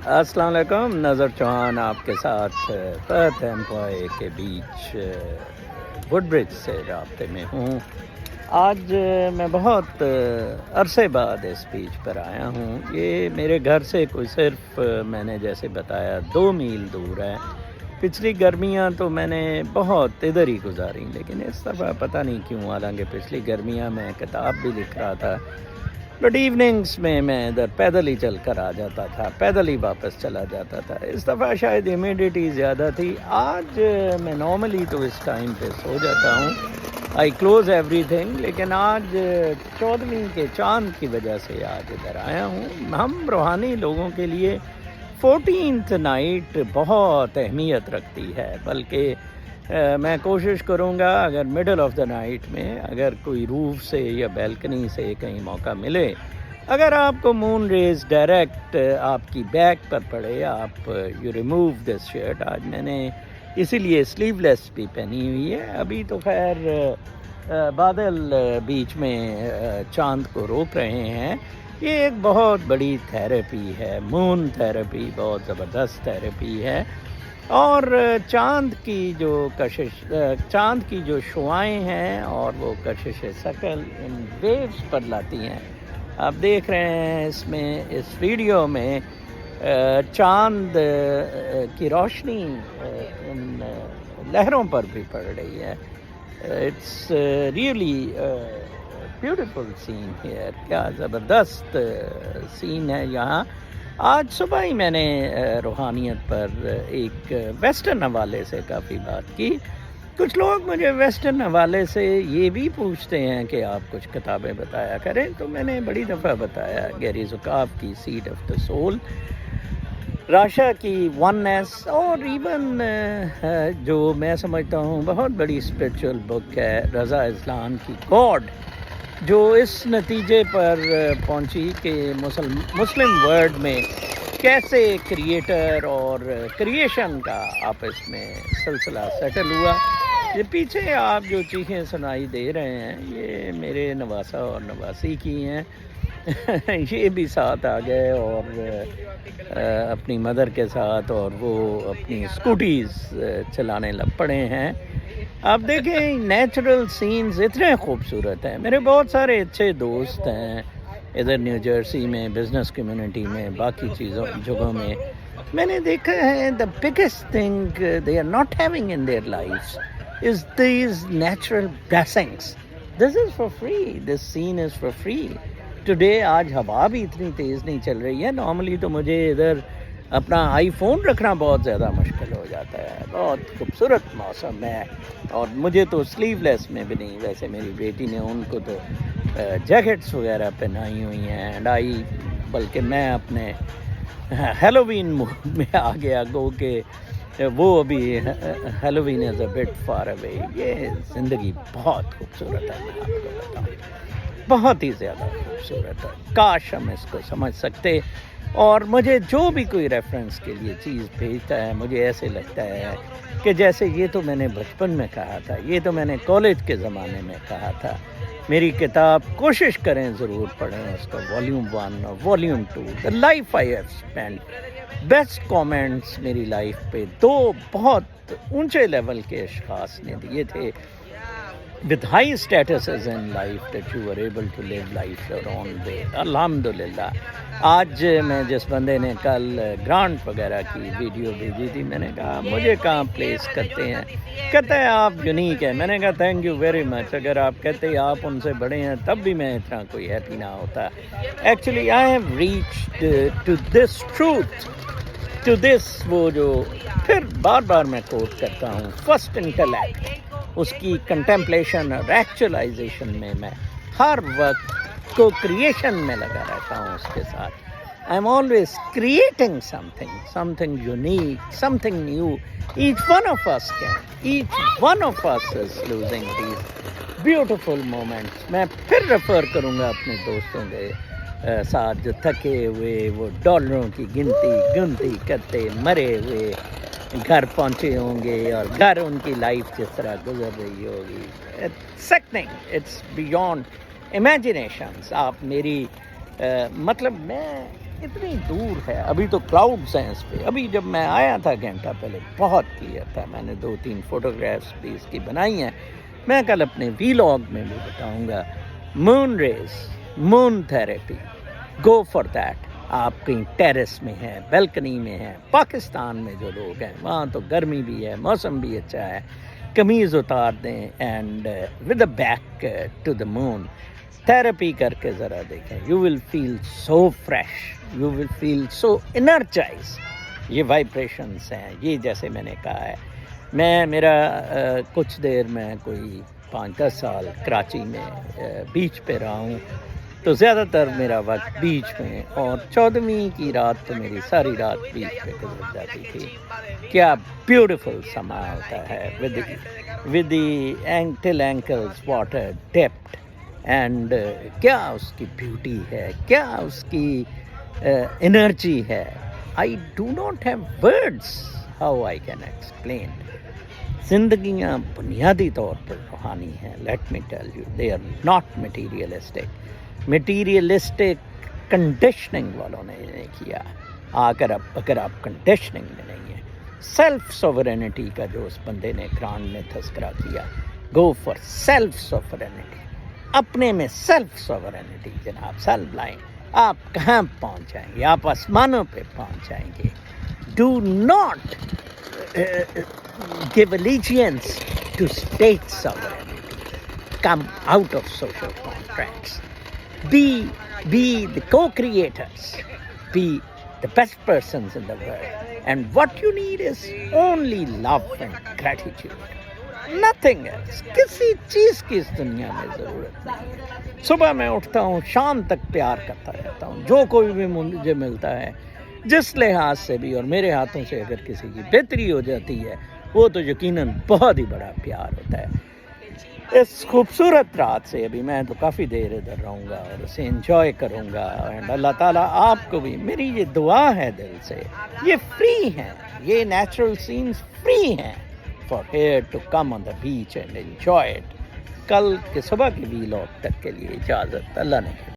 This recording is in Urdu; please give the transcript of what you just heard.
السلام علیکم، نظر چوہان آپ کے ساتھ پرتھ ایمپوائے کے بیچ وڈ برج سے رابطے میں ہوں۔ آج میں بہت عرصے بعد اس بیچ پر آیا ہوں۔ یہ میرے گھر سے کوئی صرف میں نے جیسے بتایا 2 میل دور ہے۔ پچھلی گرمیاں تو میں نے بہت ادھر ہی گزاری، لیکن اس دفعہ پتہ نہیں کیوں، حالانکہ پچھلی گرمیاں میں کتاب بھی لکھ رہا تھا، بٹ ایوننگس میں ادھر پیدل ہی چل کر آ جاتا تھا، پیدل ہی واپس چلا جاتا تھا۔ اس دفعہ شاید ہیومیڈیٹی زیادہ تھی۔ آج میں نارملی تو اس ٹائم پہ سو جاتا ہوں، آئی کلوز ایوری تھنگ، لیکن آج 14ویں کے چاند کی وجہ سے آج ادھر آیا ہوں۔ ہم روحانی لوگوں کے لیے 14th نائٹ بہت اہمیت رکھتی ہے، بلکہ میں کوشش کروں گا اگر مڈل آف دا نائٹ میں اگر کوئی روف سے یا بیلکنی سے کہیں موقع ملے، اگر آپ کو مون ریز ڈائریکٹ آپ کی بیک پر پڑے، آپ یو ریموو دس شرٹ۔ آج میں نے اسی لیے سلیو لیس بھی پہنی ہوئی ہے۔ ابھی تو خیر بادل بیچ میں چاند کو روک رہے ہیں۔ یہ ایک بہت بڑی تھیراپی ہے، مون تھیراپی بہت زبردست تھیراپی ہے، اور چاند کی جو شعائیں ہیں اور وہ کشش ثقل ان ویوز پر لاتی ہیں۔ آپ دیکھ رہے ہیں اس ویڈیو میں چاند کی روشنی ان لہروں پر بھی پڑ رہی ہے۔ It's really beautiful scene here, کیا زبردست سین ہے یہاں۔ آج صبح ہی میں نے روحانیت پر ایک ویسٹرن حوالے سے کافی بات کی۔ کچھ لوگ مجھے ویسٹرن حوالے سے یہ بھی پوچھتے ہیں کہ آپ کچھ کتابیں بتایا کریں، تو میں نے بڑی دفعہ بتایا، گیری زکاف کی سیڈ آف دا سول، راشا کی وننس، اور ایون جو میں سمجھتا ہوں بہت بڑی اسپرچول بک ہے رضا اذلان کی گاڈ، جو اس نتیجے پر پہنچی کہ مسلم ورلڈ میں کیسے کریٹر اور کریشن کا آپس میں سلسلہ سیٹل ہوا۔ یہ پیچھے آپ جو چیخیں سنائی دے رہے ہیں، یہ میرے نواسا اور نواسی کی ہیں۔ یہ بھی ساتھ آ گئے اور اپنی مدر کے ساتھ، اور وہ اپنی اسکوٹیز چلانے لگ پڑے ہیں۔ آپ دیکھیں نیچرل سینز اتنے خوبصورت ہیں۔ میرے بہت سارے اچھے دوست ہیں ادھر نیو جرسی میں، بزنس کمیونٹی میں، باقی جگہوں میں۔ میں نے دیکھا ہے the biggest thing they are not having in their lives is these natural blessings. This is for free. This scene is for free. Today آج ہوا بھی اتنی تیز نہیں چل رہی ہے۔ نارملی تو مجھے ادھر اپنا آئی فون رکھنا بہت زیادہ مشکل ہو جاتا ہے۔ بہت خوبصورت موسم ہے، اور مجھے تو سلیو لیس میں بھی نہیں، ویسے میری بیٹی نے ان کو تو جیکٹس وغیرہ پہنائی ہوئی ہیں، بلکہ میں اپنے ہیلووین موڈ میں آ گیا، گو کہ وہ ابھی Halloween is a but far away. یہ زندگی بہت خوبصورت ہے، میں آپ کو بتاؤں، بہت ہی زیادہ خوبصورت ہے۔ کاش ہم اس کو سمجھ سکتے۔ اور مجھے جو بھی کوئی ریفرنس کے لیے چیز بھیجتا ہے، مجھے ایسے لگتا ہے کہ جیسے یہ تو میں نے بچپن میں کہا تھا، یہ تو میں نے کالج کے زمانے میں کہا تھا۔ میری کتاب کوشش کریں ضرور پڑھیں، اس کا والیوم 1 اور volume 2، the life I have spend. Best comments میری لائف پہ 2 بہت اونچے لیول کے اشخاص نے دیے تھے، with high statuses in life, that you were able to live life your own way. الحمدللہ۔ آج میں جس بندے نے کل گرانٹ وغیرہ کی ویڈیو بھیجی تھی، میں نے کہا مجھے کہاں پلیس کرتے ہیں، کہتے ہیں آپ یونیک ہیں۔ میں نے کہا تھینک یو ویری مچ، اگر آپ کہتے ہیں آپ ان سے بڑے ہیں تب بھی میں اتنا کوئی ہیپی نہ ہوتا۔ Actually I have reached to this truth, to this, وہ جو پھر بار بار میں کوٹ کرتا ہوں، فرسٹ انٹلیکٹ، اس کی کنٹمپلیشن اور ایکچولائزیشن میں ہر وقت کو کریشن میں لگا رہتا ہوں اس کے ساتھ۔ I am always creating something unique, something new. Each one of us is losing these beautiful moments. میں پھر ریفر کروں گا اپنے دوستوں کے ساتھ جو تھکے ہوئے وہ ڈالروں کی گنتی کرتے مرے ہوئے گھر پہنچے ہوں گے، اور گھر ان کی لائف جس طرح گزر رہی ہوگی، اٹس بیونڈ امیجنیشنز۔ آپ میری مطلب میں اتنی دور ہے. ابھی تو کلاؤڈز ہیں اس پہ. ابھی جب میں آیا تھا گھنٹہ پہلے بہت کلیئر تھا. میں نے 2-3 فوٹوگرافس بھی اس کی بنائی ہیں. میں کل اپنے ویلاگ میں بھی بتاؤں گا. Moon rays, moon therapy, go for that. آپ کہیں ٹیرس میں ہیں, بیلکنی میں ہیں. پاکستان میں جو لوگ ہیں وہاں تو گرمی بھی ہے, موسم بھی اچھا ہے. قمیض اتار دیں and with a back to the moon therapy کر کے ذرا دیکھیں. You will feel so fresh, you will feel so energise. یہ وائبریشنس ہیں. یہ جیسے میں نے کہا ہے, میرا کچھ دیر میں کوئی 5-10 سال کراچی میں بیچ پہ رہا ہوں, تو زیادہ تر میرا وقت بیچ میں, اور 14ویں کی رات تو میری ساری رات بیچ پہ گزر جاتی تھی. کیا بیوٹیفل سما ہوتا ہے with the till ankles water depth, and کیا اس کی بیوٹی ہے, کیا اس کی انرجی ہے. I do not have words how I can explain. زندگیاں بنیادی طور پر روحانی ہیں. Let me tell you, they are not materialistic. Materialistic conditioning والوں نے نہیں کیا. اگر آپ کنڈیشننگ میں نہیں ہیں, سیلف سوورینٹی کا جو اس بندے نے قرآن میں تذکرہ کیا, گو فار سیلف سوورینٹی. اپنے میں سیلف سوورینٹی جناب, سیلف لائن. آپ کہاں پہنچ جائیں گے؟ آپ آسمانوں پہ پہنچ جائیں گے. Do not give allegiance to state sovereignty. Come out of social contracts. Be the co-creators. Be the best persons in the world. And what you need is only love and gratitude. Nothing else. کسی چیز کی اس دنیا میں ضرورت نہیں ہے. صبح میں اٹھتا ہوں, شام تک پیار کرتا رہتا ہوں. جو کوئی بھی مجھے ملتا ہے, جس لحاظ سے بھی, اور میرے ہاتھوں سے اگر کسی کی بہتری ہو جاتی ہے, وہ تو یقیناً بہت ہی بڑا پیار ہوتا ہے. اس خوبصورت رات سے ابھی میں تو کافی دیر ادھر رہوں گا اور اسے انجوائے کروں گا. اینڈ اللہ تعالیٰ آپ کو بھی, میری یہ دعا ہے دل سے, یہ فری ہیں, یہ نیچرل سینز فری ہیں for here to come on the beach and enjoy it. کل کے صبح کی ویلاگ تک کے لیے اجازت. اللہ نے